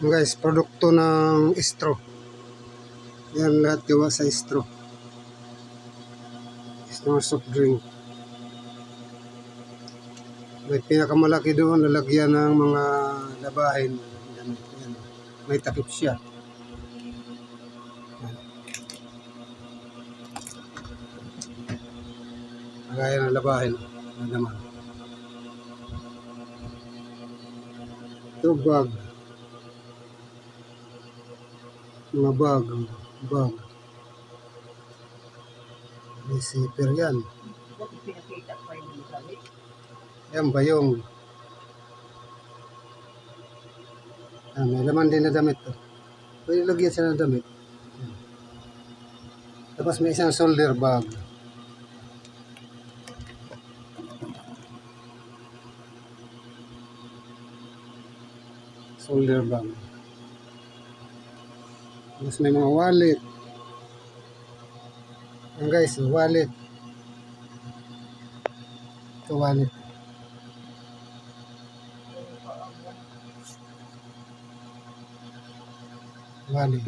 Guys, produkto ng straw. Yan lahat gawa sa straw. Straw soft drink. May pinakamalaki doon, lalagyan ng mga labahin. Yan. May takip siya. Lagayan ng labahin. Yan naman. Ito bag. Mga bag. May zipper yan. Yan bayong. May laman din na damit to. Pwede lagyan siya ng damit. Tapos may isang shoulder bag. Shoulder bag. Tapos may mga wallet. Yan guys, wallet. Ito wallet. Wallet.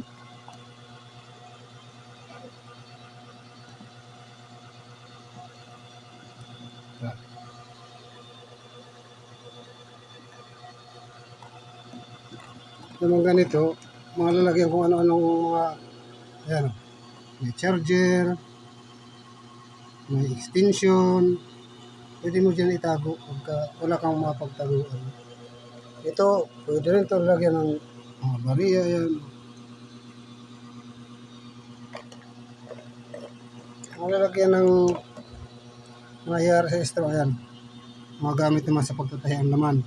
Yung mga ganito, mga lalagyan kung ano-anong mga, yan, may charger, may extension, pwede mo dyan itago pagka wala kang mapagtaguan. Ito, pwede rin ito lalagyan ng mga bariya, yan. Mga lalagyan ng mga hiyar sa straw, yan. Mga gamit naman sa pagtatahi ang laman.